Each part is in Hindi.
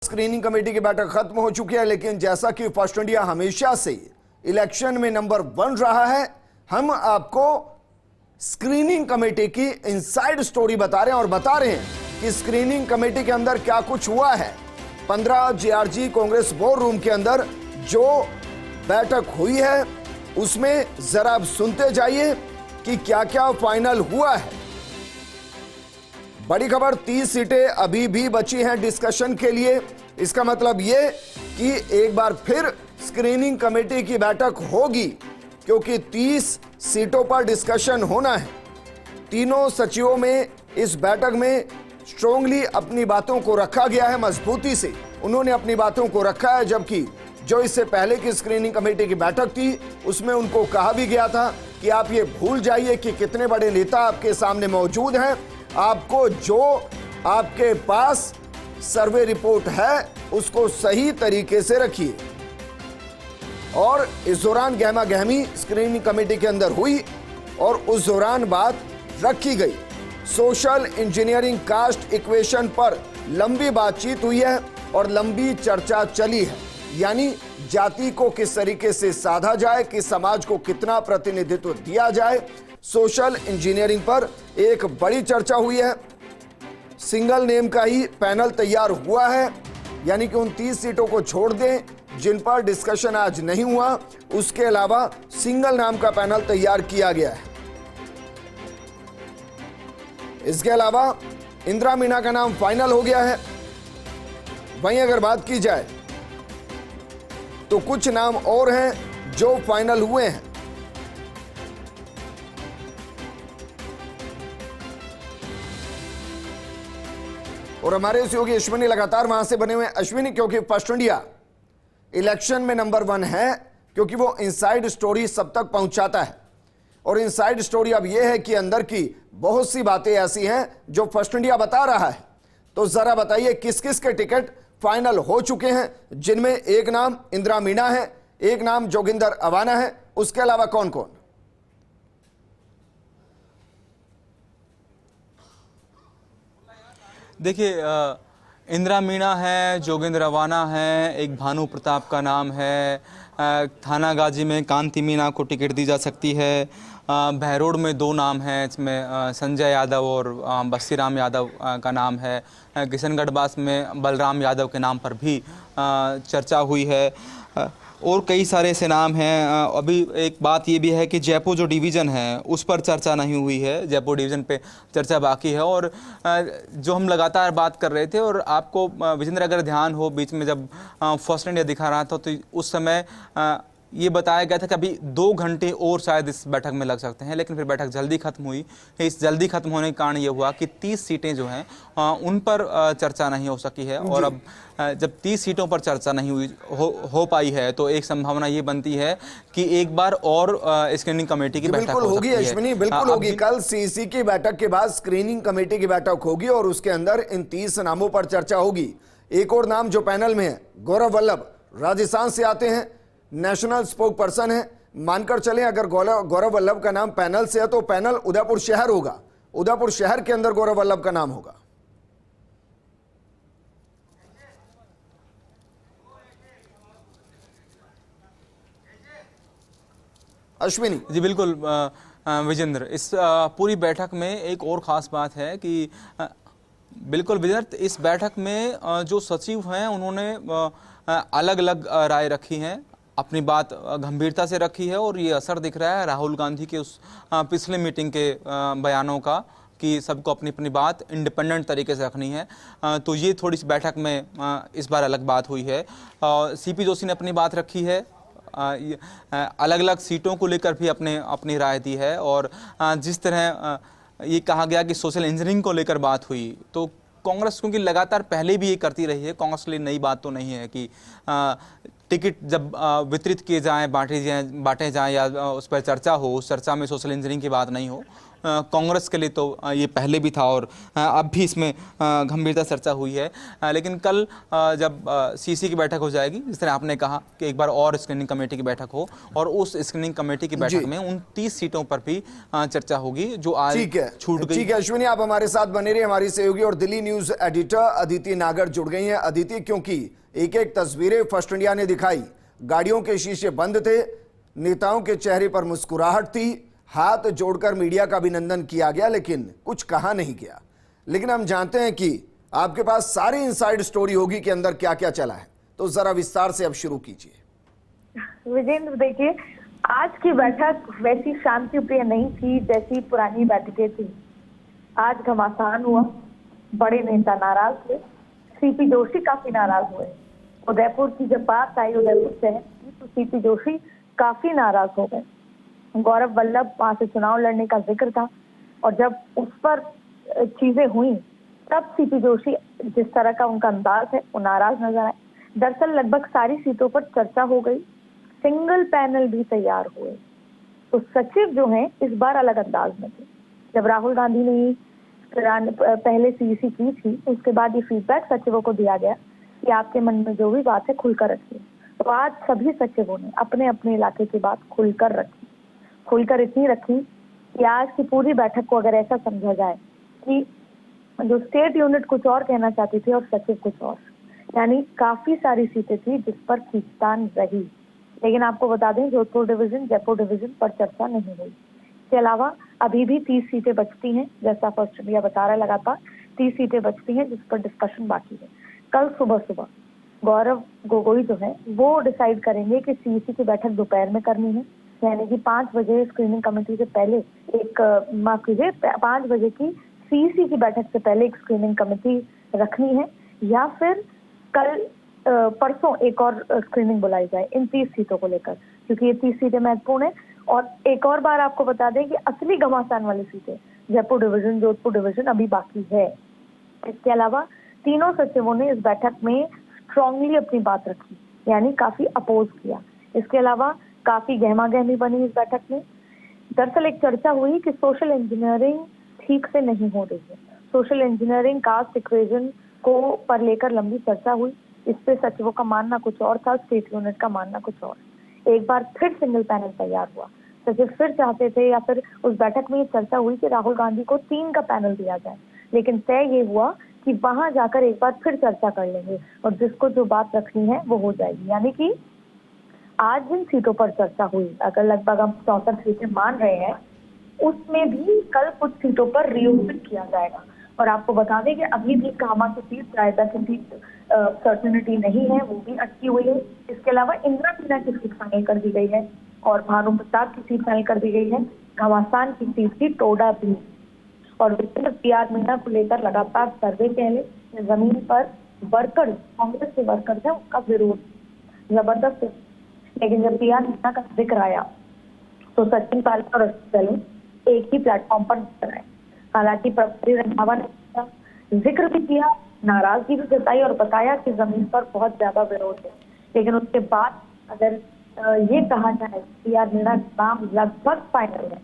स्क्रीनिंग कमेटी की बैठक खत्म हो चुकी है, लेकिन जैसा कि फर्स्ट इंडिया हमेशा से इलेक्शन में नंबर 1 रहा है, हम आपको स्क्रीनिंग कमेटी की इनसाइड स्टोरी बता रहे हैं और बता रहे हैं कि स्क्रीनिंग कमेटी के अंदर क्या कुछ हुआ है। 15 जीआरजी कांग्रेस बोर्ड रूम के अंदर जो बैठक हुई है उसमें जरा आप सुनते जाइए कि क्या क्या फाइनल हुआ है। बड़ी खबर, 30 सीटें अभी भी बची हैं डिस्कशन के लिए। इसका मतलब यह कि एक बार फिर स्क्रीनिंग कमेटी की बैठक होगी, क्योंकि 30 सीटों पर डिस्कशन होना है। तीनों सचिवों में इस बैठक में स्ट्रांगली अपनी बातों को रखा गया है, मजबूती से उन्होंने अपनी बातों को रखा है। जबकि जो इससे पहले की स्क्रीनिंग कमेटी की बैठक थी उसमें उनको कहा भी गया था कि आप ये भूल जाइए कि कितने बड़े नेता आपके सामने मौजूद हैं, आपको जो आपके पास सर्वे रिपोर्ट है उसको सही तरीके से रखिए। और इस दौरान गहमा गहमी स्क्रीनिंग कमेटी के अंदर हुई और उस दौरान बात रखी गई। सोशल इंजीनियरिंग कास्ट इक्वेशन पर लंबी बातचीत हुई है और लंबी चर्चा चली है, यानी जाति को किस तरीके से साधा जाए, किस समाज को कितना प्रतिनिधित्व दिया जाए। सोशल इंजीनियरिंग पर एक बड़ी चर्चा हुई है। सिंगल नेम का ही पैनल तैयार हुआ है, यानी कि उन 30 सीटों को छोड़ दें जिन पर डिस्कशन आज नहीं हुआ, उसके अलावा सिंगल नाम का पैनल तैयार किया गया है। इसके अलावा इंदिरा मीणा का नाम फाइनल हो गया है। वहीं अगर बात की जाए तो कुछ नाम और हैं जो फाइनल हुए हैं। और हमारे सहयोगी अश्विनी लगातार वहां से बने हुए। अश्विनी, क्योंकि फर्स्ट इंडिया इलेक्शन में नंबर 1 है, क्योंकि वो इनसाइड स्टोरी सब तक पहुंचाता है। और इनसाइड स्टोरी अब यह है कि अंदर की बहुत सी बातें ऐसी हैं जो फर्स्ट इंडिया बता रहा है। तो जरा बताइए किस किस के टिकट फाइनल हो चुके हैं, जिनमें एक नाम इंदिरा मीणा है, एक नाम जोगिंदर अवाना है, उसके अलावा कौन कौन? देखिए, इंदिरा मीणा है, जोगिंदर अवाना है, एक भानु प्रताप का नाम है, थानागाजी में कांति मीणा को टिकट दी जा सकती है, बहरोड में 2 नाम हैं, इसमें संजय यादव और बस्सीराम यादव का नाम है, किशनगढ़ बास में बलराम यादव के नाम पर भी चर्चा हुई है, और कई सारे ऐसे नाम हैं। अभी एक बात ये भी है कि जयपुर जो डिवीज़न है उस पर चर्चा नहीं हुई है, जयपुर डिवीज़न पे चर्चा बाकी है। और जो हम लगातार बात कर रहे थे, और आपको विजेंद्र अगर ध्यान हो, बीच में जब फर्स्ट इंडिया दिखा रहा था तो उस समय ये बताया गया था कि अभी 2 घंटे और शायद इस बैठक में लग सकते हैं, लेकिन फिर बैठक जल्दी खत्म हुई। इस जल्दी खत्म होने के कारण ये हुआ कि 30 सीटें जो हैं उन पर चर्चा नहीं हो सकी है। और अब जब 30 सीटों पर चर्चा नहीं हुई हो पाई है, तो एक संभावना ये बनती है कि एक बार और स्क्रीनिंग कमेटी की बैठक होगी। अश्विनी, बिल्कुल होगी। कल सीसी की बैठक के बाद स्क्रीनिंग कमेटी की बैठक होगी और उसके अंदर इन 30 नामों पर चर्चा होगी। एक और नाम जो पैनल में है, गौरव वल्लभ, राजस्थान से आते हैं, नेशनल स्पोक पर्सन है। मानकर चलें अगर गौरव वल्लभ का नाम पैनल से है तो पैनल उदयपुर शहर होगा, उदयपुर शहर के अंदर गौरव वल्लभ का नाम होगा। अश्विनी जी बिल्कुल विजेंद्र, इस पूरी बैठक में एक और ख़ास बात है कि बिल्कुल विजेंद्र, इस बैठक में जो सचिव हैं उन्होंने अलग अलग राय रखी हैं, अपनी बात गंभीरता से रखी है। और ये असर दिख रहा है राहुल गांधी के उस पिछले मीटिंग के बयानों का कि सबको अपनी अपनी बात इंडिपेंडेंट तरीके से रखनी है। तो ये थोड़ी सी बैठक में इस बार अलग बात हुई है। सीपी जोशी ने अपनी बात रखी है, अलग अलग सीटों को लेकर भी अपनी राय दी है। और जिस तरह ये कहा गया कि सोशल इंजीनियरिंग को लेकर बात हुई, तो कांग्रेस क्योंकि लगातार पहले भी ये करती रही है, कांग्रेस के लिए नई बात तो नहीं है कि टिकट जब वितरित किए जाएं, बांटे जाएं या उस पर चर्चा हो, उस चर्चा में सोशल इंजीनियरिंग की बात नहीं हो। कांग्रेस के लिए तो ये पहले भी था और अब भी इसमें गंभीरता चर्चा हुई है। लेकिन कल जब सीसी की बैठक हो जाएगी, जिस तरह आपने कहा कि एक बार और स्क्रीनिंग कमेटी की बैठक हो, और उस स्क्रीनिंग कमेटी की बैठक में उन 30 सीटों पर भी चर्चा होगी जो आज छूट गई। ठीक है अश्विनी, आप हमारे साथ बने रहिए। हमारी सहयोगी और दिल्ली न्यूज एडिटर अदिति नागर जुड़ गई हैं। अदिति, क्योंकि एक एक तस्वीरें फर्स्ट इंडिया ने दिखाई, गाड़ियों के शीशे बंद थे, नेताओं के चेहरे पर मुस्कुराहट थी, हाथ जोड़कर मीडिया का अभिनंदन किया गया, लेकिन कुछ कहा नहीं गया। लेकिन हम जानते हैं कि आपके पास सारी इनसाइड स्टोरी होगी कि अंदर क्या क्या चला है, तो जरा विस्तार से अब शुरू कीजिए। विजेंद्र, देखिए, आज की बैठक वैसी शांति प्रिय नहीं थी जैसी पुरानी बैठकें थी। आज घमासान हुआ, बड़े नेता नाराज थे, सीपी जोशी काफी नाराज हुए। उदयपुर की जब बात आई उदयपुर शहर की, तो सीपी जोशी काफी नाराज हो गए। गौरव वल्लभ वहां से चुनाव लड़ने का जिक्र था, और जब उस पर चीजें हुई तब सीपी जोशी, जिस तरह का उनका अंदाज है, वो नाराज नजर आए। दरअसल लगभग सारी सीटों पर चर्चा हो गई, सिंगल पैनल भी तैयार हुए। तो सचिव जो हैं इस बार अलग अंदाज में थे। जब राहुल गांधी ने पहले सीईसी की थी, उसके बाद ये फीडबैक सचिवों को दिया गया कि आपके मन में जो भी बात है खुलकर रखिए। तो आज सभी सचिवों ने अपने अपने इलाके की बात खुलकर रखी, खुलकर इतनी रखी कि आज की पूरी बैठक को अगर ऐसा समझा जाए कि जो स्टेट यूनिट कुछ और कहना चाहती थी और सचिव कुछ और, यानी काफी सारी सीटें थी जिस पर खींचतान रही। लेकिन आपको बता दें, जोधपुर डिवीजन, जयपुर डिवीजन पर चर्चा नहीं हुई। इसके अलावा अभी भी 30 सीटें बचती हैं, जैसा फर्स्ट इंडिया बता रहा है लगातार 30 सीटें बचती हैं जिस पर डिस्कशन बाकी है। कल सुबह गौरव गोगोई जो है वो डिसाइड करेंगे कि सीईसी की बैठक दोपहर में करनी है, यानी कि 5 बजे स्क्रीनिंग कमेटी से पहले 5 बजे की सीईसी की बैठक से पहले एक स्क्रीनिंग कमेटी रखनी है, या फिर कल परसों एक और स्क्रीनिंग बुलाई जाए इन 30 सीटों को लेकर, क्योंकि ये 30 सीटें महत्वपूर्ण है। और एक और बार आपको बता दें कि असली घमासान वाली सीटें जयपुर डिवीजन, जोधपुर डिवीजन अभी बाकी है। इसके अलावा तीनों सचिवों ने इस बैठक में स्ट्रांगली अपनी बात रखी, यानी काफी अपोज किया। इसके अलावा काफी गहमा गहमी बनी इस बैठक में। दरअसल एक चर्चा हुई कि सोशल इंजीनियरिंग ठीक से नहीं हो रही है। सोशल इंजीनियरिंग, कास्ट इक्वेशन को पर लेकर लंबी चर्चा हुई। इस पे सचिवों का मानना कुछ और था, स्टेट यूनिट का मानना कुछ और। एक बार फिर सिंगल पैनल तैयार हुआ। सचिव फिर चाहते थे, या फिर उस बैठक में ये चर्चा हुई कि राहुल गांधी को 3 का पैनल दिया जाए, लेकिन तय ये हुआ कि वहां जाकर एक बार फिर चर्चा कर लेंगे और जिसको जो बात रखनी है वो हो जाएगी। यानी कि आज जिन सीटों पर चर्चा हुई, अगर लगभग हम 64 सीटें मान रहे हैं, उसमें भी कल कुछ सीटों पर रीओपन किया जाएगा। और आपको बता दें कि अभी भी कामा की सीट, रायता की सीट सर्टिनिटी नहीं है, वो भी अटकी हुई है। इसके अलावा इंदिरा मीना की सीट फाइनल कर दी गई है और भानु प्रताप की सीट फाइनल कर दी गई है। घमासान की सीट थी टोडा भी। और पीआर मीना को लेकर लगातार सर्वे पहले जमीन पर वर्कर, कांग्रेस के वर्कर थे, उनका विरोध जबरदस्त। लेकिन जब पीआर मीना का जिक्र आया तो सचिन पायलट और दल एक ही प्लेटफॉर्म पर नजर आए। हालांकि प्रभारी रंधावा ने जिक्र भी किया, नाराजगी भी जताई और बताया कि जमीन पर बहुत ज्यादा विरोध है। लेकिन उसके बाद अगर ये कहा जाए कि यार मेरा नाम लगभग फाइनल है,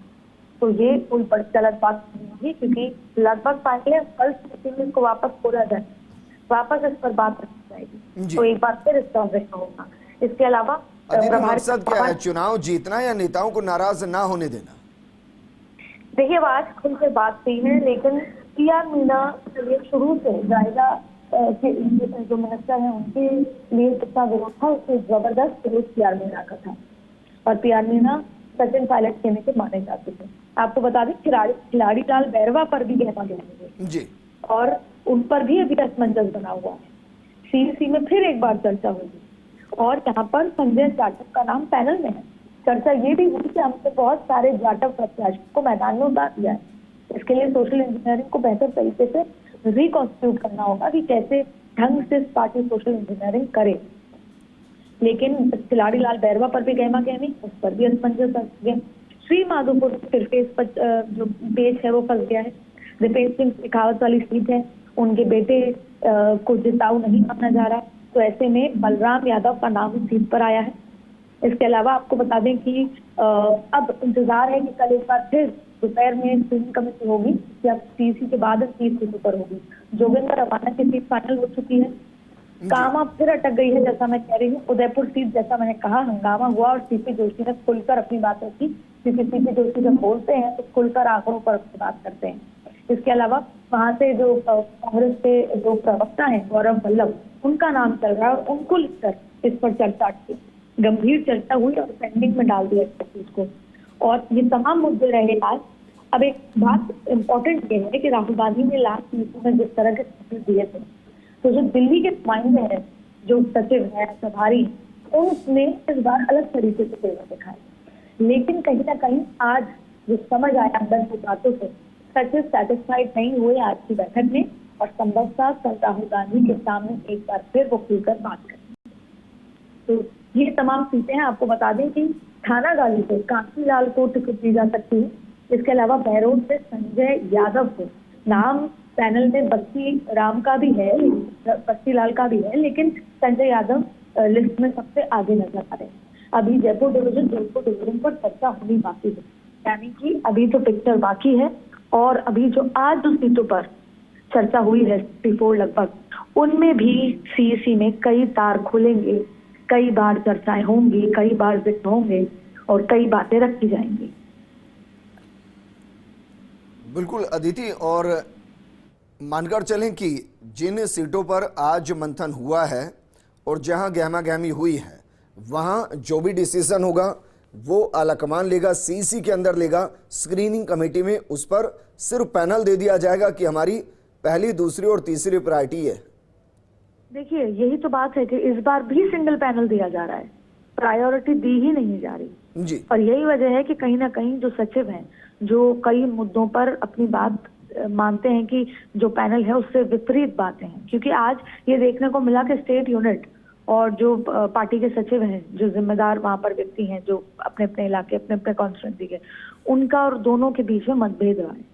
तो ये कोई बड़ी गलत बात नहीं होगी, क्योंकि लगभग फाइनल है। कल से इसको वापस खोला जाए, वापस इस पर बात रखी जाएगी, तो एक बार फिर इसका जिक्र होगा। इसके अलावा मकसद क्या है, चुनाव जीतना या नेताओं को नाराज ना होने देना? देखिए, आज खुल से बात की है, लेकिन पीआर मीना शुरू से जायजा के जो मिनिस्टर हैं उनके लिए कितना विरोध था, उससे जबरदस्त विरोध पीआर मीना का था। और पीआर मीना सचिन पायलट कहने के माने जाते थे। आपको बता दें, खिलाड़ी लाल बैरवा पर भी गहमा गहमी जी, और उन पर भी अभी असमंजस बना हुआ है। सीईसी में फिर एक बार चर्चा होगी और यहाँ पर संजय जाटव का नाम पैनल में है। चर्चा ये भी हुई कि हमने बहुत सारे जाटव प्रत्याशियों को मैदान में उतार दिया है। इसके लिए सोशल इंजीनियरिंग को बेहतर तरीके से रिकॉन्स्टिट्यूट करना होगा कि कैसे ढंग से पार्टी सोशल इंजीनियरिंग करे। लेकिन खिलाड़ी लाल बैरवा पर भी गहमा गहमी, उस पर भी असमंजस बन गया। श्री माधोपुर सिरफेस पर जो पेज है वो फंस गया है। दीपेंद्र सिंह शेखावत वाली सीट है, उनके बेटे को जिताऊ नहीं माना जा रहा, तो ऐसे में बलराम यादव का नाम इस सीट पर आया है। इसके अलावा आपको बता दें कि अब इंतजार है कि कल एक बार फिर दोपहर में स्क्रीनिंग कमेटी होगी या टीसी के बाद 30 सीटों पर होगी। जोगेंद्र रवाना की सीट फाइनल हो चुकी है। कामा फिर अटक गई है, जैसा मैं कह रही हूँ। उदयपुर सीट, जैसा मैंने कहा, हंगामा हुआ और सीपी जोशी ने खुलकर अपनी बात रखी, क्योंकि सीपी जोशी जब बोलते हैं तो खुलकर आंकड़ों पर बात करते हैं। इसके अलावा वहां से जो कांग्रेस के जो प्रवक्ता हैं गौरव वल्लभ, उनका नाम चल रहा है और उनको लेकर इस पर चर्चा की, गंभीर चर्चा हुई और पेंडिंग में डाल दिया इस चीज को। और ये तमाम मुद्दे रहे आज। अब एक बात इम्पोर्टेंट ये है कि राहुल गांधी ने लास्ट मीटिंग में जिस तरह के स्पीच दिए थे, तो जो दिल्ली के नुमाइंदे हैं, जो सचिव है, प्रभारी, उनने इस बार अलग तरीके से तेवर दिखाए। लेकिन कहीं ना कहीं आज जो समझ आया अंदर की बातों से, सचिव सेटिस्फाइड नहीं हुए आज की बैठक में और संभवतः कल राहुल गांधी के सामने एक बार फिर वो खुलकर बात करेंगे। तो ये तमाम सीटें हैं। आपको बता दें कि थानागाजी से कांतीलाल को टिकट दी जा सकती है। इसके अलावा बहरोड से संजय यादव को, नाम पैनल में बस्ती राम का भी है, बस्ती लाल का भी है, लेकिन संजय यादव लिस्ट में सबसे आगे नजर आ रहे हैं। अभी जयपुर डिवीजन पर चर्चा होनी बाकी है, यानी कि अभी तो पिक्चर बाकी है। और अभी जो आज जो सीटों पर चर्चा हुई है 64 लगभग, उनमें भी सीईसी में कई तार खुलेंगे, कई बार चर्चाएं होंगी, कई बार जिक्र होंगे और कई बातें रखी जाएंगी। बिल्कुल अदिति, और मानकर चलें कि जिन सीटों पर आज मंथन हुआ है और जहां गहमा गहमी हुई है, वहां जो भी डिसीजन होगा वो आलाकमान लेगा, सीसी के अंदर लेगा, स्क्रीनिंग कमेटी में उस पर सिर्फ पैनल दे दिया जाएगा कि हमारी पहली, दूसरी और तीसरी प्रायोरिटी है। देखिए, यही तो बात है कि इस बार भी सिंगल पैनल दिया जा रहा है, प्रायोरिटी दी ही नहीं जा रही जी। और यही वजह है कि कहीं ना कहीं जो सचिव हैं, जो कई मुद्दों पर अपनी बात मानते हैं कि जो पैनल है उससे विपरीत बातें हैं। क्योंकि आज ये देखने को मिला कि स्टेट यूनिट और जो पार्टी के सचिव हैं, जो जिम्मेदार वहां पर व्यक्ति हैं, जो अपने अपने इलाके, अपने अपने कॉन्स्टिट्यूएंसी के, उनका और दोनों के बीच में मतभेद रहा है।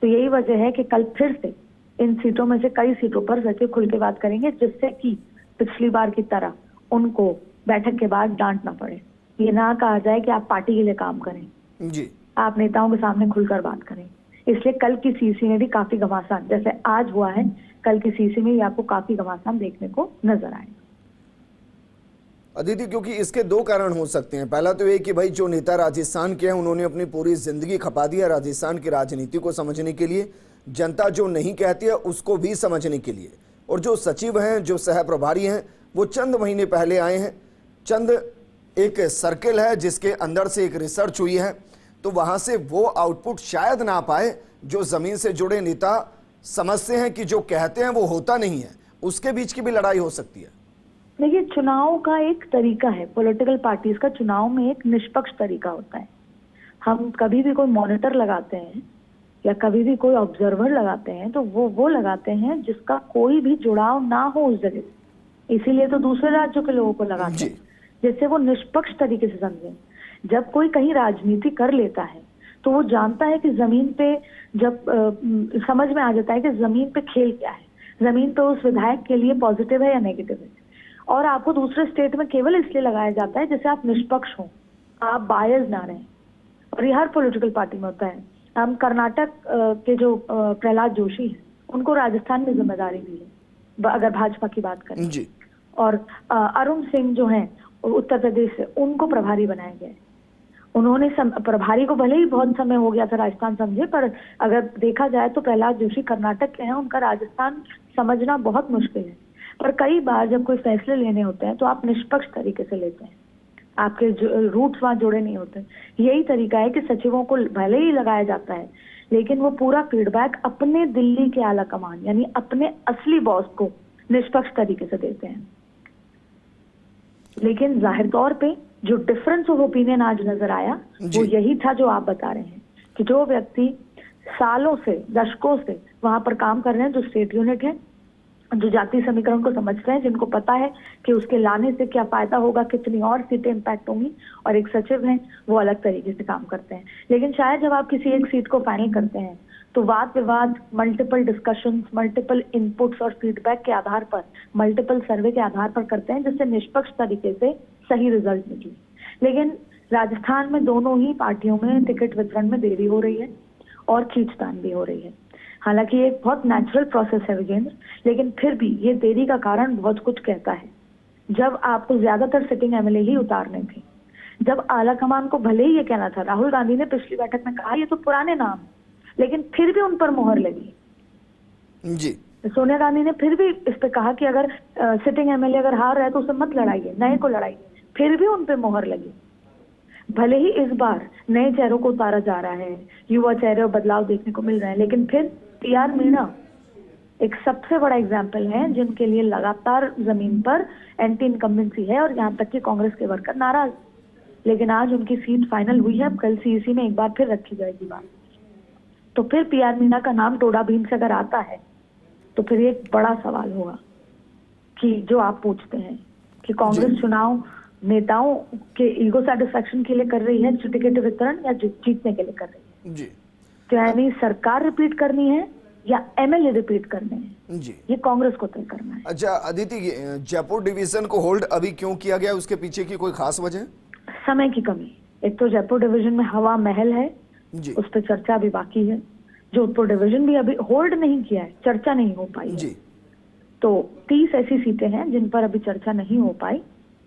तो यही वजह है कि कल फिर से इन सीटों में से कई सीटों पर सचिव खुल के बात करेंगे, जिससे कि पिछली बार की तरह उनको बैठक के बाद डांट ना पड़े। ये ना कहा जाए कि आप पार्टी के लिए काम करें जी, आप नेताओं के सामने खुलकर बात करें। इसलिए कल की सीसी में भी काफी घमासान, जैसे आज हुआ है, कल की सीसी में भी आपको काफी घमासान देखने को नजर आएगा। अदिति, क्योंकि इसके दो कारण हो सकते हैं। पहला तो ये कि भाई जो नेता राजस्थान के हैं, उन्होंने अपनी पूरी जिंदगी खपा दी है राजस्थान की राजनीति को समझने के लिए, जनता जो नहीं कहती है उसको भी समझने के लिए। और जो सचिव हैं, जो सह प्रभारी हैं, वो चंद महीने पहले आए हैं, चंद एक सर्किल है जिसके अंदर से एक रिसर्च हुई है, तो वहां से वो आउटपुट शायद ना पाए जो जमीन से जुड़े नेता समझते हैं कि जो कहते हैं वो होता नहीं है। उसके बीच की भी लड़ाई हो सकती है। देखिए, चुनाव का एक तरीका है, पॉलिटिकल पार्टीज का चुनाव में एक निष्पक्ष तरीका होता है। हम कभी भी कोई मॉनिटर लगाते हैं या कभी भी कोई ऑब्जर्वर लगाते हैं तो वो लगाते हैं जिसका कोई भी जुड़ाव ना हो उस जगह से। इसीलिए तो दूसरे राज्यों के लोगों को लगाते हैं, जिससे वो निष्पक्ष तरीके से समझें। जब कोई कहीं राजनीति कर लेता है तो वो जानता है कि जमीन पे, जब समझ में आ जाता है कि जमीन पे खेल क्या है, जमीन पे उस विधायक के लिए पॉजिटिव है या नेगेटिव है। और आपको दूसरे स्टेट में केवल इसलिए लगाया जाता है जिससे आप निष्पक्ष हो, आप बायस ना रहें। और ये हर पॉलिटिकल पार्टी में होता है। हम कर्नाटक के जो प्रहलाद जोशी हैं, उनको राजस्थान में जिम्मेदारी दी है अगर भाजपा की बात करें जी। और अरुण सिंह जो हैं उत्तर प्रदेश से, उनको प्रभारी बनाया गया है। उन्होंने प्रभारी को भले ही बहुत समय हो गया था राजस्थान समझे, पर अगर देखा जाए तो प्रहलाद जोशी कर्नाटक के हैं, उनका राजस्थान समझना बहुत मुश्किल है। पर कई बार जब कोई फैसले लेने होते हैं तो आप निष्पक्ष तरीके से लेते हैं, आपके रूट्स वहां जुड़े नहीं होते। यही तरीका है कि सचिवों को भले ही लगाया जाता है, लेकिन वो पूरा फीडबैक अपने दिल्ली के आला कमान यानी अपने असली बॉस को निष्पक्ष तरीके से देते हैं। लेकिन जाहिर तौर पे जो डिफरेंस ऑफ ओपिनियन आज नजर आया वो यही था जो आप बता रहे हैं कि जो व्यक्ति सालों से, दशकों से वहां पर काम कर रहे हैं, जो स्टेट यूनिट है, जो जाति समीकरण को समझते हैं, जिनको पता है कि उसके लाने से क्या फायदा होगा, कितनी और सीटें इम्पैक्ट होंगी, और एक सचिव हैं वो अलग तरीके से काम करते हैं। लेकिन शायद जब आप किसी एक सीट को फाइनल करते हैं तो वाद विवाद, मल्टीपल डिस्कशंस, मल्टीपल इनपुट्स और फीडबैक के आधार पर, मल्टीपल सर्वे के आधार पर करते हैं, जिससे निष्पक्ष तरीके से सही रिजल्ट निकले। लेकिन राजस्थान में दोनों ही पार्टियों में टिकट वितरण में देरी हो रही है। और खींचतान भी हो रही है। हालांकि ये एक बहुत नेचुरल प्रोसेस है विजेंद्र, लेकिन फिर भी ये देरी का कारण बहुत कुछ कहता है। जब आपको ज्यादातर सिटिंग एमएलए ही उतारने थे, जब आलाकमान को भले ही ये कहना था, राहुल गांधी ने पिछली बैठक में कहा ये तो पुराने नाम, लेकिन फिर भी उन पर मोहर लगी जी। सोनिया गांधी ने फिर भी इस पे कहा कि अगर सिटिंग एमएलए अगर हार रहा है तो उसे मत लड़ाइए, नए को लड़ाइए, फिर भी उन पे मोहर लगी। भले ही इस बार नए चेहरों को उतारा जा रहा है, युवा चेहरे और बदलाव देखने को मिल रहे हैं, लेकिन फिर पीआर मीणा एक सबसे बड़ा एग्जाम्पल है जिनके लिए लगातार जमीन पर एंटी इनकम्बेंसी है और यहाँ तक कि कांग्रेस के वर्कर नाराज। लेकिन आज उनकी सीट फाइनल हुई है, अब कल सीईसी में एक बार फिर रखी जाएगी बात। तो फिर पीआर मीणा का नाम टोडा भीम से अगर आता है तो फिर एक बड़ा सवाल होगा कि जो आप पूछते हैं कि कांग्रेस चुनाव नेताओं के ईगो सेटिस्फेक्शन के लिए कर रही है टिकट वितरण या जीतने के लिए कर रही है जी। तो यानी सरकार रिपीट करनी है या एमएलए रिपीट करने हैं, जी। ये कांग्रेस को तय करना है। अच्छा अदिति, जयपुर डिवीजन को होल्ड अभी क्यों किया गया, उसके पीछे की कोई खास वजह? समय की कमी। एक तो जयपुर डिवीजन में हवा महल है जी। उस पर चर्चा अभी बाकी है। जोधपुर डिवीजन भी अभी होल्ड नहीं किया है, चर्चा नहीं हो पाई है। जी। तो 30 ऐसी सीटें हैं जिन पर अभी चर्चा नहीं हो पाई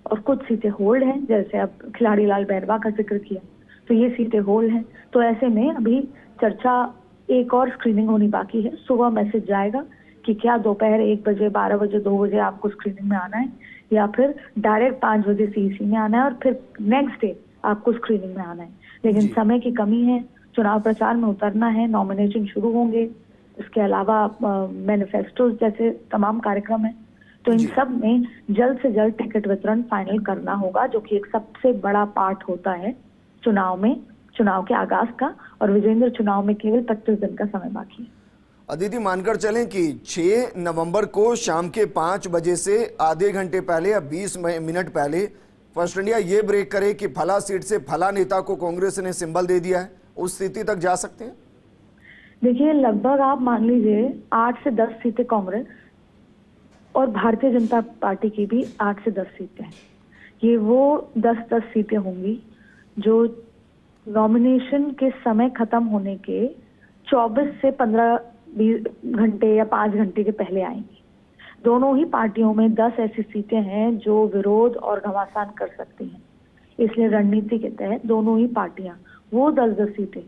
और कुछ सीटें होल्ड हैं, जैसे अब खिलाड़ी लाल बैरवा का जिक्र किया, तो ये सीटें होल्ड हैं। तो ऐसे में अभी चर्चा, एक और स्क्रीनिंग होनी बाकी है। सुबह मैसेज जाएगा कि क्या दोपहर 1 बजे, 12 बजे, 2 बजे आपको स्क्रीनिंग में आना है या फिर डायरेक्ट 5 बजे सीईसी में आना है और फिर नेक्स्ट डे आपको स्क्रीनिंग में आना है। लेकिन समय की कमी है, चुनाव प्रचार में उतरना है, नॉमिनेशन शुरू होंगे, इसके अलावा मैनिफेस्टो जैसे तमाम कार्यक्रम है। तो इन सब में जल्द से जल्द टिकट वितरण फाइनल करना होगा, जो कि एक सबसे बड़ा पार्ट होता है चुनाव में, चुनाव के आगाज का। और विजेंद्र, चुनाव में केवल 25 दिन का समय बाकी है। अदिति, मानकर चलें कि 6 नवंबर को शाम के 5 बजे से आधे घंटे पहले या 20 मिनट पहले फर्स्ट इंडिया ये ब्रेक करे कि फला सीट से फला नेता को कांग्रेस ने सिंबल दे दिया है, उस स्थिति तक जा सकते हैं? देखिए, लगभग आप मान लीजिए 8 से 10 सीटें कांग्रेस और भारतीय जनता पार्टी की भी 8 से 10 सीटें हैं। ये वो 10-10 सीटें होंगी जो नॉमिनेशन के समय खत्म होने के 24 से 15-20 घंटे या 5 घंटे के पहले आएंगी। दोनों ही पार्टियों में 10 ऐसी सीटें हैं जो विरोध और घमासान कर सकती हैं। इसलिए रणनीति के तहत दोनों ही पार्टियां वो 10-10 सीटें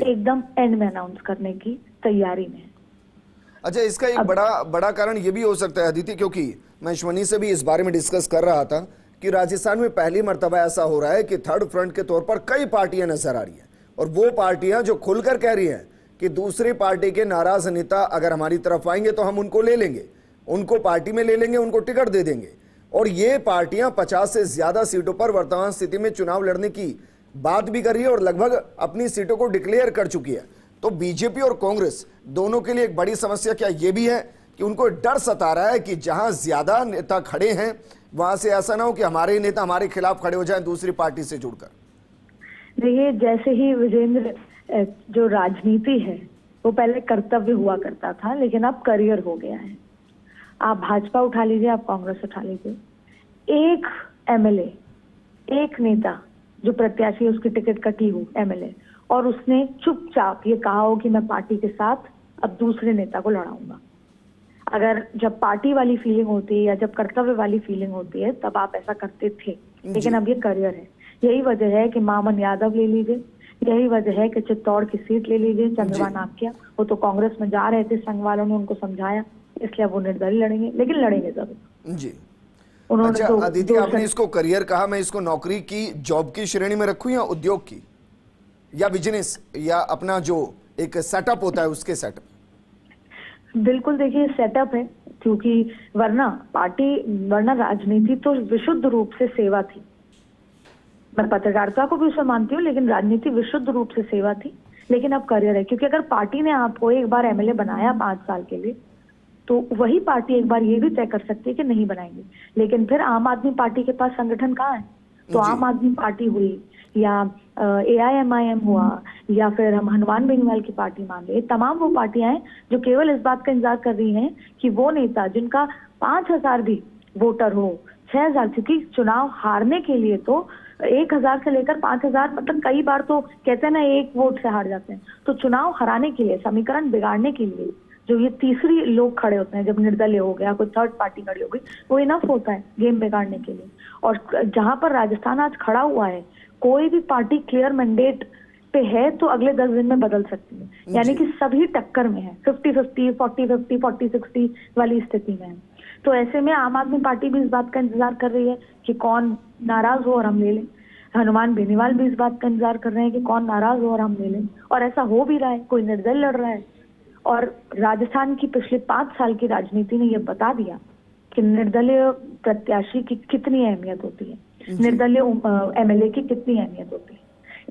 एकदम एंड में अनाउंस करने की तैयारी में है। अच्छा, इसका एक बड़ा कारण ये भी हो सकता है अदिति, क्योंकि मैं अश्वनी से भी इस बारे में डिस्कस कर रहा था कि राजस्थान में पहली मर्तबा ऐसा हो रहा है कि थर्ड फ्रंट के तौर पर कई पार्टियां नजर आ रही हैं और वो पार्टियां जो खुलकर कह रही हैं कि दूसरी पार्टी के नाराज नेता अगर हमारी तरफ आएंगे तो हम उनको ले लेंगे, उनको पार्टी में ले लेंगे, उनको टिकट दे देंगे। और ये पार्टियां 50 से ज्यादा सीटों पर वर्तमान स्थिति में चुनाव लड़ने की बात भी कर रही है और लगभग अपनी सीटों को डिक्लेयर कर चुकी है। तो बीजेपी और कांग्रेस दोनों के लिए एक बड़ी समस्या क्या ये भी है कि उनको डर सता रहा है कि जहां ज्यादा नेता खड़े हैं वहां से ऐसा ना हो कि हमारे नेता हमारे खिलाफ खड़े हो जाएं दूसरी पार्टी से जुड़कर? देखिए, जैसे ही विजेंद्र, जो राजनीति है वो पहले कर्तव्य हुआ करता था, लेकिन अब करियर हो गया है। आप भाजपा उठा लीजिए, आप कांग्रेस उठा लीजिए, एक एमएलए, एक नेता जो प्रत्याशी, उसकी टिकट कटी हो एमएलए, और उसने चुपचाप ये कहा हो कि मैं पार्टी के साथ अब दूसरे नेता को लड़ाऊंगा। अगर जब पार्टी वाली फीलिंग होती है या जब कर्तव्य वाली फीलिंग होती है तब आप ऐसा करते थे, लेकिन अब ये करियर है। यही वजह है कि मामन यादव ले लीजिए, यही वजह है कि चित्तौड़ की सीट ले लीजिए, चंद्रमा नाकिया, वो तो कांग्रेस में जा रहे थे, संघ वालों ने उनको समझाया, इसलिए वो निर्दलीय लड़ेंगे, लेकिन लड़ेंगे जरूर जी। उन्होंने। अच्छा अदिति, आपने इसको करियर कहा, मैं इसको नौकरी की, जॉब की श्रेणी में रखूं या उद्योग की या बिजनेस या अपना जो एक सेटअप होता है उसके सेटअप? बिल्कुल, देखिए सेटअप है, क्योंकि वरना राजनीति तो विशुद्ध रूप से सेवा थी। मैं पत्रकारिता को भी उसे मानती हूँ, लेकिन राजनीति विशुद्ध रूप से सेवा थी। लेकिन अब करियर है, क्योंकि अगर पार्टी ने आपको एक बार एमएलए बनाया 5 साल के लिए, तो वही पार्टी एक बार ये भी तय कर सकती है कि नहीं बनाएंगे। लेकिन फिर आम आदमी पार्टी के पास संगठन कहाँ है? तो आम आदमी पार्टी हुई या AIMIM हुआ या फिर हम हनुमान बेनीवाल की पार्टी मान ले, तमाम वो पार्टियां हैं जो केवल इस बात का इंतजार कर रही हैं कि वो नेता जिनका 5000 भी वोटर हो, 6000, क्योंकि चुनाव हारने के लिए तो 1000 से लेकर 5000, मतलब कई बार तो कहते हैं ना 1 वोट से हार जाते हैं। तो चुनाव हराने के लिए, समीकरण बिगाड़ने के लिए जो ये तीसरी लोग खड़े होते हैं, जब निर्दलीय हो गया, कोई थर्ड पार्टी खड़ी हो गई, वो इनफ होता है गेम बिगाड़ने के लिए। और जहां पर राजस्थान आज खड़ा हुआ है, कोई भी पार्टी क्लियर मैंडेट पे है तो अगले 10 दिन में बदल सकती है, यानी कि सभी टक्कर में है, 50-50, 40-50, 40-60 वाली स्थिति में है। तो ऐसे में आम आदमी पार्टी भी इस बात का इंतजार कर रही है कि कौन नाराज हो और हम ले लें। हनुमान बेनीवाल भी इस बात का इंतजार कर रहे हैं कि कौन नाराज हो और हम ले लें, और ऐसा हो भी रहा है, कोई निर्दल लड़ रहा है। और राजस्थान की पिछले 5 साल की राजनीति ने यह बता दिया कि निर्दलीय प्रत्याशी की कितनी अहमियत होती है, निर्दलीय एमएलए की कितनी अहमियत होती है।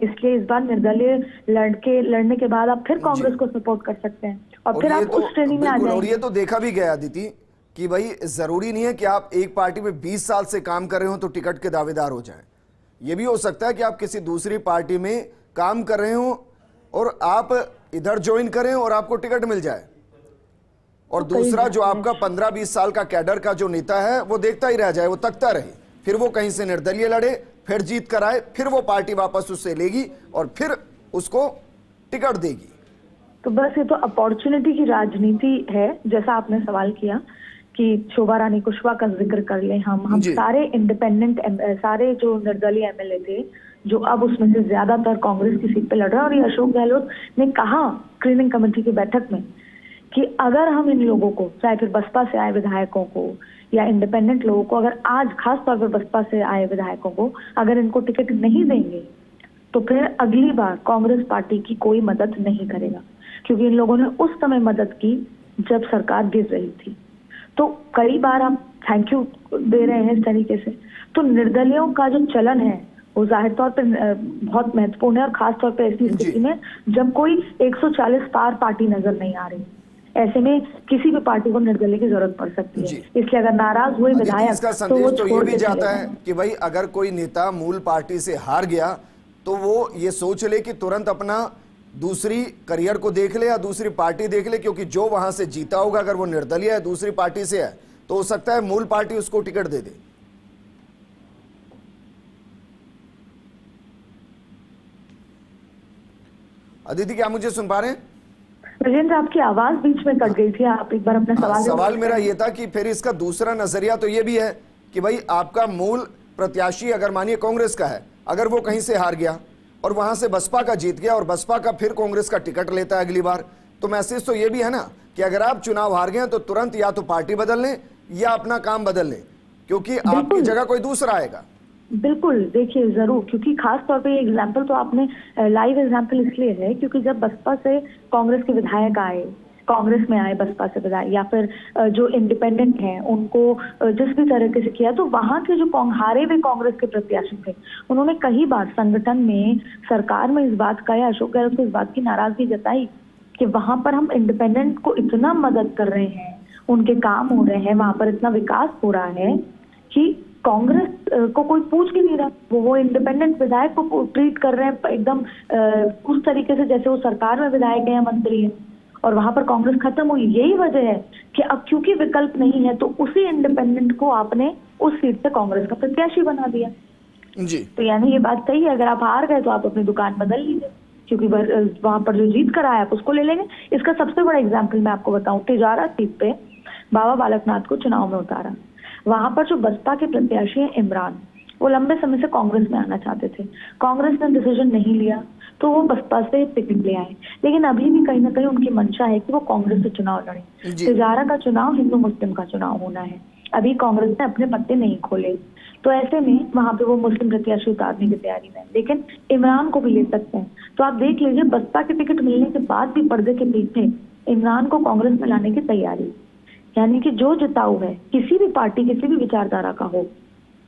इसलिए इस बार निर्दलीय लड़ने के बाद आप फिर कांग्रेस को सपोर्ट कर सकते हैं, और फिर आप उस श्रेणी में आ जाएंगे। और ये तो देखा भी गया अदिति कि भाई जरूरी नहीं है कि आप एक पार्टी में 20 साल से काम कर रहे हो तो टिकट के दावेदार हो जाएं। ये भी हो सकता है कि आप किसी दूसरी पार्टी में काम कर रहे हो और आप इधर ज्वाइन करें और आपको टिकट मिल जाए, और दूसरा जो आपका 15-20 साल का कैडर का जो नेता है वो देखता ही रह जाए, वो तकता रहे, फिर वो कहीं से निर्दलीय लड़े, फिर जीत कर आए, फिर वो पार्टी वापस उससे लेगी और फिर उसको टिकट देगी। तो बस ये तो अपॉर्चुनिटी की राजनीति है। जैसा आपने सवाल किया कि शोभा रानी कुशवाहा का जिक्र कर ले, हम सारे इंडिपेंडेंट, सारे जो निर्दलीय एमएलए थे, जो अब उसमें से ज्यादातर कांग्रेस की सीट पे लड़ रहे हैं। और ये अशोक गहलोत ने कहा स्क्रीनिंग कमेटी की बैठक में कि अगर हम इन लोगों को, चाहे फिर बसपा से आए विधायकों को या इंडिपेंडेंट लोगों को, अगर आज खास तौर पर बसपा से आए विधायकों को अगर इनको टिकट नहीं देंगे तो फिर अगली बार कांग्रेस पार्टी की कोई मदद नहीं करेगा, क्योंकि इन लोगों ने उस समय मदद की जब सरकार गिर रही थी। तो कई बार आप थैंक यू दे रहे हैं इस तरीके से। तो निर्दलियों का जो चलन है वो जाहिर तौर पर बहुत महत्वपूर्ण है, और खास तौर पर ऐसी स्थिति में जब कोई 140 पार पार्टी नजर नहीं आ रही, ऐसे में किसी भी पार्टी को निर्दलीय की जरूरत पड़ सकती है। इसलिए अगर नाराज हुए विधायक, इसका संदेश तो ये भी जाता है कि भाई अगर कोई नेता मूल पार्टी से हार गया तो वो ये सोच ले कि तुरंत अपना दूसरी करियर को देख ले या दूसरी पार्टी देख ले, क्योंकि जो वहां से जीता होगा अगर वो निर्दलीय है, दूसरी पार्टी से है, तो हो सकता है मूल पार्टी उसको टिकट दे दे। अदिति, क्या मुझे सुन पा रहे हैं? राजेंद्र, आपकी आवाज बीच में कट गई थी, आप एक बार अपना सवाल मेरा ये था कि फिर इसका दूसरा नजरिया तो ये भी है कि भाई आपका मूल प्रत्याशी अगर मानिए कांग्रेस का है, अगर वो कहीं से हार गया और वहां से बसपा का जीत गया और बसपा का फिर कांग्रेस का टिकट लेता है अगली बार, तो मैसेज तो ये भी है ना कि अगर आप चुनाव हार गए तो तुरंत या तो पार्टी बदल लें या अपना काम बदल लें, क्योंकि आपकी जगह कोई दूसरा आएगा। बिल्कुल, देखिए जरूर, क्योंकि खास तौर पे ये एग्जाम्पल तो आपने लाइव एग्जाम्पल इसलिए है क्योंकि जब बसपा से कांग्रेस के विधायक आए, कांग्रेस में आए बसपा से विधायक, या फिर जो इंडिपेंडेंट हैं उनको जिस भी तरीके से किया, तो वहां के जो हारे हुए कांग्रेस के प्रत्याशी थे उन्होंने कई बार संगठन में, सरकार में इस बात का, या अशोक गहलोत को इस बात की नाराजगी जताई कि वहां पर हम इंडिपेंडेंट को इतना मदद कर रहे हैं, उनके काम हो रहे हैं, वहां पर इतना विकास हो रहा है कि कांग्रेस को कोई पूछ ही नहीं रहा। वो इंडिपेंडेंट विधायक को ट्रीट कर रहे हैं एकदम उस तरीके से जैसे वो सरकार में विधायक है या मंत्री है, और वहां पर कांग्रेस खत्म हुई। यही वजह है कि अब क्योंकि विकल्प नहीं है तो उसी इंडिपेंडेंट को आपने उस सीट से कांग्रेस का प्रत्याशी बना दिया जी। तो यानी ये बात सही है, अगर आप हार गए तो आप अपनी दुकान बदल लीजिए, क्योंकि वहां पर जो जीत कर आया आप उसको ले लेंगे। इसका सबसे बड़ा एग्जाम्पल मैं आपको बताऊं, तिजारा सीट पे बाबा बालकनाथ को चुनाव में उतारा। वहां पर जो बसपा के प्रत्याशी हैं इमरान, वो लंबे समय से कांग्रेस में आना चाहते थे, कांग्रेस ने डिसीजन नहीं लिया तो वो बसपा से टिकट ले आए, लेकिन अभी भी कहीं ना कहीं उनकी मंशा है कि वो कांग्रेस से चुनाव लड़े। तिजारा का चुनाव हिंदू मुस्लिम का चुनाव होना है, अभी कांग्रेस ने अपने पत्ते नहीं खोले, तो ऐसे में वहां पे वो मुस्लिम प्रत्याशी उतारने की तैयारी में, लेकिन इमरान को भी ले सकते हैं। तो आप देख लीजिए, बसपा के टिकट मिलने के बाद भी पर्दे के पीछे इमरान को कांग्रेस में लाने की तैयारी, यानी कि जो जिताऊ है किसी भी पार्टी, किसी भी विचारधारा का हो,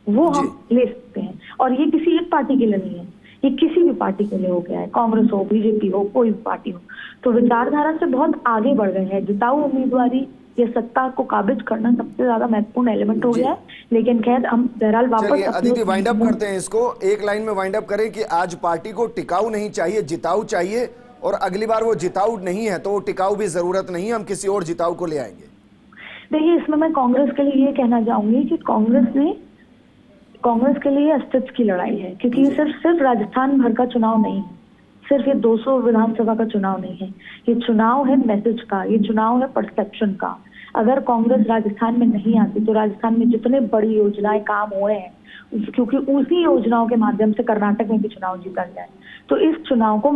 वो हम ले सकते हैं। और ये किसी एक पार्टी के लिए नहीं है, ये किसी भी पार्टी के लिए हो गया है, कांग्रेस हो, बीजेपी हो, कोई भी पार्टी हो। तो विचारधारा से बहुत आगे बढ़ गए हैं। जिताऊ उम्मीदवारी या सत्ता को काबिज करना सबसे ज्यादा महत्वपूर्ण एलिमेंट हो गया है। लेकिन खैर हम बहरहाल वापस अदिति वाइंड अप करते हैं इसको, एक लाइन में वाइंड अप करें कि आज पार्टी को टिकाऊ नहीं चाहिए, जिताऊ चाहिए, और अगली बार वो जिताऊ नहीं है तो वो टिकाऊ भी जरूरत नहीं है, हम किसी और जिताऊ को ले आएंगे। देखिए, इसमें मैं कांग्रेस के लिए ये कहना चाहूंगी कि कांग्रेस ने कांग्रेस के लिए अस्तित्व की लड़ाई है, क्योंकि ये सिर्फ राजस्थान भर का चुनाव नहीं है, सिर्फ ये 200 विधानसभा का चुनाव नहीं है। ये चुनाव है मैसेज का, ये चुनाव है परसेप्शन का। अगर कांग्रेस राजस्थान में नहीं आती तो राजस्थान में जितने बड़ी योजनाएं काम हो रहे हैं, क्योंकि उसी योजनाओं के माध्यम से कर्नाटक में भी चुनाव जीता गया है। तो इस चुनाव को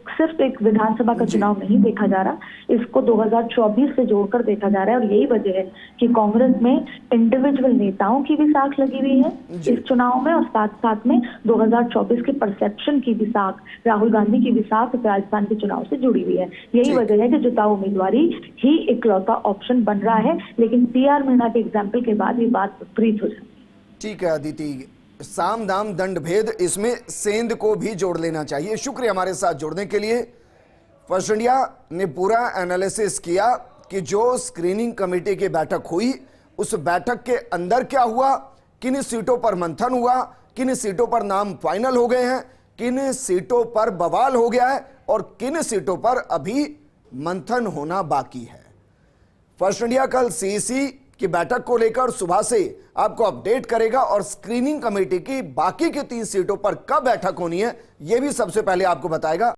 सिर्फ एक विधानसभा का चुनाव नहीं देखा जा रहा, इसको 2024 से जोड़कर देखा जा रहा है। और यही वजह है कि कांग्रेस में इंडिविजुअल नेताओं की भी साख लगी हुई है इस चुनाव में, और साथ साथ में 2024 के परसेप्शन की भी साख, राहुल गांधी की भी साख राजस्थान के चुनाव से जुड़ी हुई है। यही वजह है कि जिताऊ उम्मीदवारी ही इकलौता ऑप्शन बन रहा है। लेकिन PR मीणा के एग्जाम्पल के बाद ये बात विपरीत हो जाती है। ठीक है अदिति, साम दाम दंड भेद, इसमें सेंध को भी जोड़ लेना चाहिए। शुक्रिया हमारे साथ जुड़ने के लिए। फर्स्ट इंडिया ने पूरा एनालिसिस किया कि जो स्क्रीनिंग कमेटी की बैठक हुई, उस बैठक के अंदर क्या हुआ, किन सीटों पर मंथन हुआ, किन सीटों पर नाम फाइनल हो गए हैं, किन सीटों पर बवाल हो गया है और किन सीटों पर अभी मंथन होना बाकी है। फर्स्ट इंडिया कल CEC की बैठक को लेकर सुबह से आपको अपडेट करेगा और स्क्रीनिंग कमेटी की बाकी की 3 सीटों पर कब बैठक होनी है यह भी सबसे पहले आपको बताएगा।